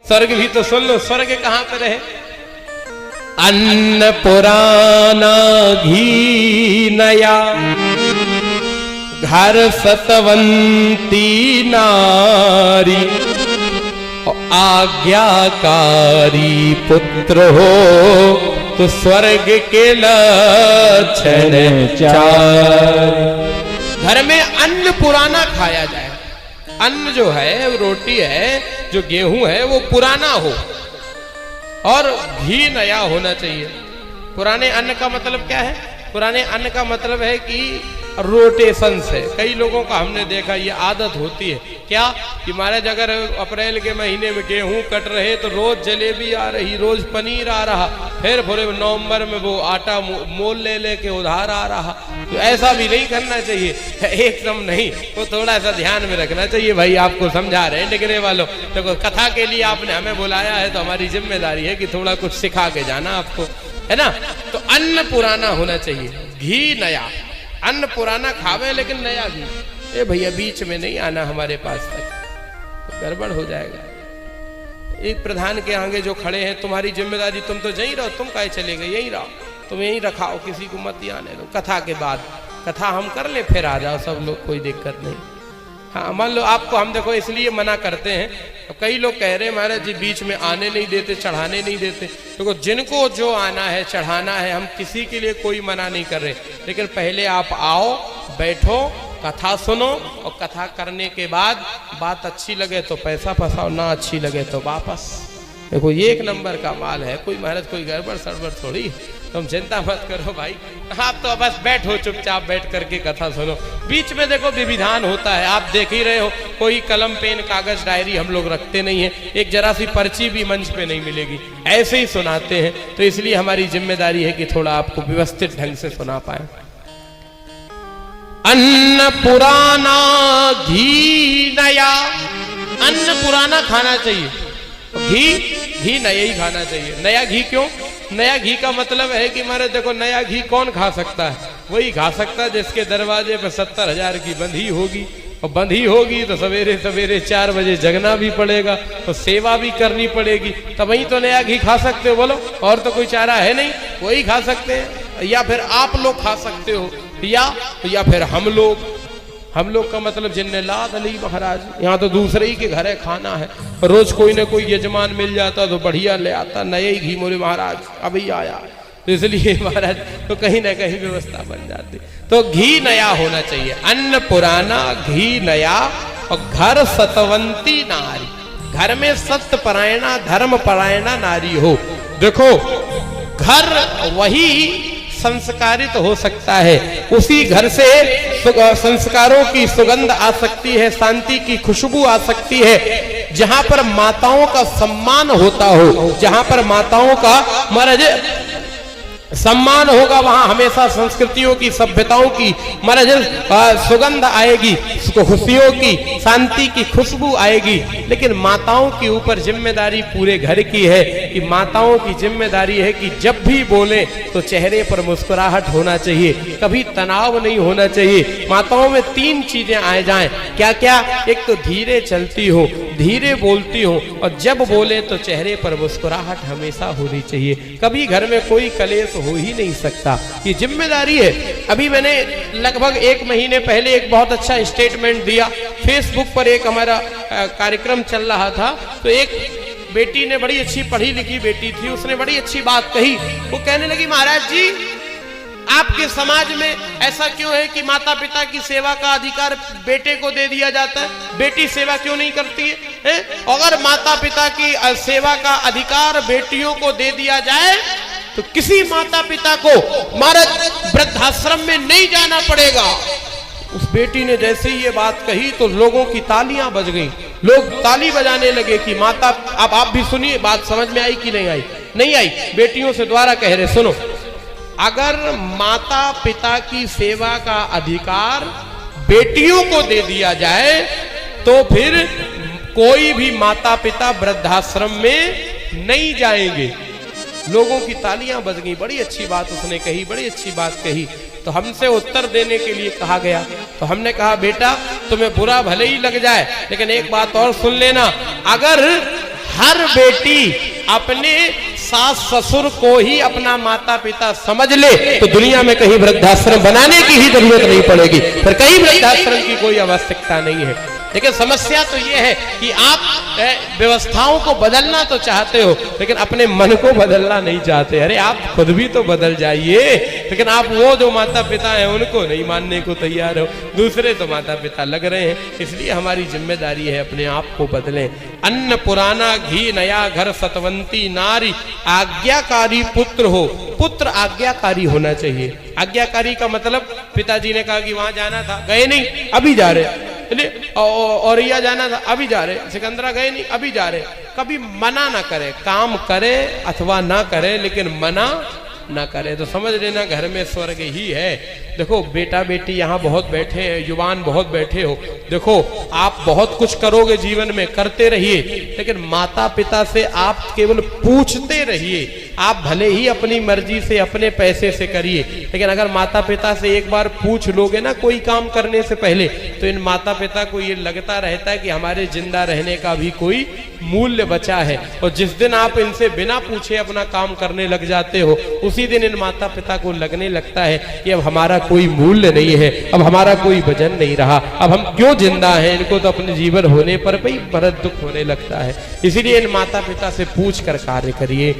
स्वर्ग भी तो सुन लो, स्वर्ग कहां पर है? अन्न पुराना घी नया, घर सतवंती नारी, आज्ञाकारी पुत्र हो तो स्वर्ग के लक्षण चार। घर में अन्न पुराना खाया जाए। अन्न जो है, रोटी है, जो गेहूं है, वो पुराना हो और घी नया होना चाहिए। पुराने अन्न का मतलब क्या है? पुराने अन्न का मतलब है कि रोटेशन से। कई लोगों का हमने देखा ये आदत होती है क्या कि महाराज अगर अप्रैल के महीने में गेहूं कट रहे तो रोज जलेबी आ रही, रोज पनीर आ रहा, फिर पूरे नवंबर में वो आटा मोल ले लेके उधार आ रहा। तो ऐसा भी नहीं करना चाहिए, एकदम नहीं। वो थोड़ा सा ध्यान में रखना चाहिए। भाई आपको समझा रहे हैं डिगने वालों, तो कथा के लिए आपने हमें बुलाया है तो हमारी जिम्मेदारी है कि थोड़ा कुछ सिखा के जाना आपको, है ना। तो अन्न पुराना होना चाहिए, घी नया। अन्न पुराना खावे लेकिन नया घी। ए भैया बीच में नहीं आना हमारे पास तक, तो गड़बड़ हो जाएगा। एक प्रधान के आगे जो खड़े हैं, तुम्हारी जिम्मेदारी, तुम तो यहीं रहो, तुम काहे चले गए? यहीं रहो, तुम यहीं रखाओ, किसी को मत आने दो। कथा के बाद कथा हम कर ले, फिर आ जाओ सब लोग, कोई दिक्कत नहीं। हाँ मान लो आपको हम देखो इसलिए मना करते हैं, तो कई लोग कह रहे हैं महाराज जी बीच में आने नहीं देते, चढ़ाने नहीं देते। देखो जिनको जो आना है चढ़ाना है, हम किसी के लिए कोई मना नहीं कर रहे, लेकिन पहले आप आओ, बैठो, कथा सुनो, और कथा करने के बाद बात अच्छी लगे तो पैसा फंसाओ, ना अच्छी लगे तो वापस। देखो ये एक नंबर का माल है, कोई महाराज कोई गड़बड़ सड़बड़ थोड़ी। तुम चिंता मत करो भाई, आप तो बस बैठो, चुपचाप बैठ करके कथा सुनो। बीच में देखो विविधान होता है, आप देख ही रहे हो, कोई कलम पेन कागज डायरी हम लोग रखते नहीं है, एक जरा सी पर्ची भी मंच पे नहीं मिलेगी, ऐसे ही सुनाते हैं। तो इसलिए हमारी जिम्मेदारी है कि थोड़ा आपको व्यवस्थित ढंग से सुना पाए। अन्न पुराना घी नया, अन्न पुराना खाना चाहिए, घी नया ही खाना चाहिए। नया घी क्यों? नया घी का मतलब है कि मारे देखो नया घी कौन खा सकता है? वही खा सकता है जिसके दरवाजे पे 70,000 की बंधी होगी, और बंधी होगी तो सवेरे सवेरे 4 बजे जगना भी पड़ेगा, तो सेवा भी करनी पड़ेगी, तब वही तो नया घी खा सकते हो। बोलो, और तो कोई चारा है नहीं, वही खा सकते हैं। या फिर आप लोग खा सकते हो, या फिर हम लोग का मतलब जिन्ने लाद अली महाराज, यहाँ तो दूसरे ही के घर है खाना है, रोज कोई ना कोई यजमान मिल जाता तो बढ़िया ले आता नए ही घी, मोरे महाराज अभी आया, तो इसलिए महाराज तो कहीं ना कहीं व्यवस्था बन जाती। तो घी नया होना चाहिए, अन्न पुराना, घी नया, और घर सतवंती नारी, घर में सत्य परायणा, धर्म परायणा नारी हो। देखो घर वही संस्कारित हो सकता है, उसी घर से संस्कारों की सुगंध आ सकती है, शांति की खुशबू आ सकती है, जहां पर माताओं का सम्मान होता हो, जहां पर माताओं का महाराज सम्मान होगा, वहां हमेशा संस्कृतियों की, सभ्यताओं की महाराज सुगंध आएगी, खुशियों की, शांति की खुशबू आएगी। लेकिन माताओं के ऊपर जिम्मेदारी पूरे घर की है कि माताओं की जिम्मेदारी है कि जब भी बोले तो चेहरे पर मुस्कुराहट होना चाहिए, कभी तनाव नहीं होना चाहिए। माताओं में 3 चीजें आ जाएं, क्या क्या? एक तो धीरे चलती हो, धीरे बोलती हो, और जब बोले तो चेहरे पर मुस्कुराहट हमेशा होनी चाहिए। कभी घर में कोई कलेश हो ही नहीं सकता, ये जिम्मेदारी है। अभी मैंने लगभग 1 महीने पहले एक बहुत अच्छा स्टेटमेंट दिया, फेसबुक पर एक हमारा कार्यक्रम चल रहा था, तो एक बेटी ने, बड़ी अच्छी पढ़ी लिखी बेटी थी, उसने बड़ी अच्छी बात कही। वो कहने लगी महाराज जी आपके समाज में ऐसा क्यों है कि माता पिता की सेवा का अधिकार बेटे को दे दिया जाता है, बेटी सेवा क्यों नहीं करती है? अगर माता पिता की सेवा का अधिकार बेटियों को दे दिया जाए तो किसी माता पिता को महाराज वृद्धाश्रम में नहीं जाना पड़ेगा। उस बेटी ने जैसे ही ये बात कही तो लोगों की तालियां बज गईं, लोग ताली बजाने लगे कि माता, अब आप भी सुनिए, बात समझ में आई कि नहीं आई? नहीं आई। बेटियों से द्वारा कह रहे, सुनो, अगर माता पिता की सेवा का अधिकार बेटियों को दे दिया जाए तो फिर कोई भी माता पिता वृद्धाश्रम में नहीं जाएंगे। लोगों की तालियां बज गई, बड़ी अच्छी बात उसने कही, बड़ी अच्छी बात कही। तो हमसे उत्तर देने के लिए कहा गया, तो हमने कहा बेटा तुम्हें बुरा भले ही लग जाए, लेकिन एक बात और सुन लेना, अगर हर बेटी अपने सास ससुर को ही अपना माता पिता समझ ले तो दुनिया में कहीं वृद्धाश्रम बनाने की ही जरूरत नहीं पड़ेगी, फिर कहीं वृद्धाश्रम की कोई आवश्यकता नहीं है। लेकिन समस्या तो यह है कि आप व्यवस्थाओं को बदलना तो चाहते हो लेकिन अपने मन को बदलना नहीं चाहते। अरे आप खुद भी तो बदल जाइए, लेकिन आप वो जो माता पिता हैं उनको नहीं मानने को तैयार हो, दूसरे तो माता पिता लग रहे हैं। इसलिए हमारी जिम्मेदारी है अपने आप को बदलें। अन्न पुराना घी नया घर सतवंती नारी, आज्ञाकारी पुत्र हो। पुत्र आज्ञाकारी होना चाहिए। आज्ञाकारी का मतलब पिताजी ने कहा कि वहां जाना था, गए नहीं, अभी जा रहे, औरैया जाना था, अभी जा रहे, सिकंदरा गए नहीं, अभी जा रहे। कभी मना ना करे, काम करे अथवा ना करे लेकिन मना ना करे तो समझ लेना घर में स्वर्ग ही है। देखो बेटा बेटी यहाँ बहुत बैठे हैं, युवान बहुत बैठे हो, देखो आप बहुत कुछ करोगे जीवन में, करते रहिए, लेकिन माता पिता से आप केवल पूछते रहिए। आप भले ही अपनी मर्जी से अपने पैसे से करिए, लेकिन अगर माता पिता से एक बार पूछ लोगे ना कोई काम करने से पहले, तो इन माता पिता को ये लगता रहता है कि हमारे जिंदा रहने का भी कोई मूल्य बचा है। और जिस दिन आप इनसे बिना पूछे अपना काम करने लग जाते हो, उसी दिन इन माता पिता को लगने लगता है कि अब हमारा कोई मूल्य नहीं है, अब हमारा कोई वजन नहीं रहा, अब हम क्यों जिंदा हैं। इनको तो अपने जीवन होने पर भी बड़ा दुख होने लगता है। इसीलिए इन माता पिता से पूछ कर कार्य करिए।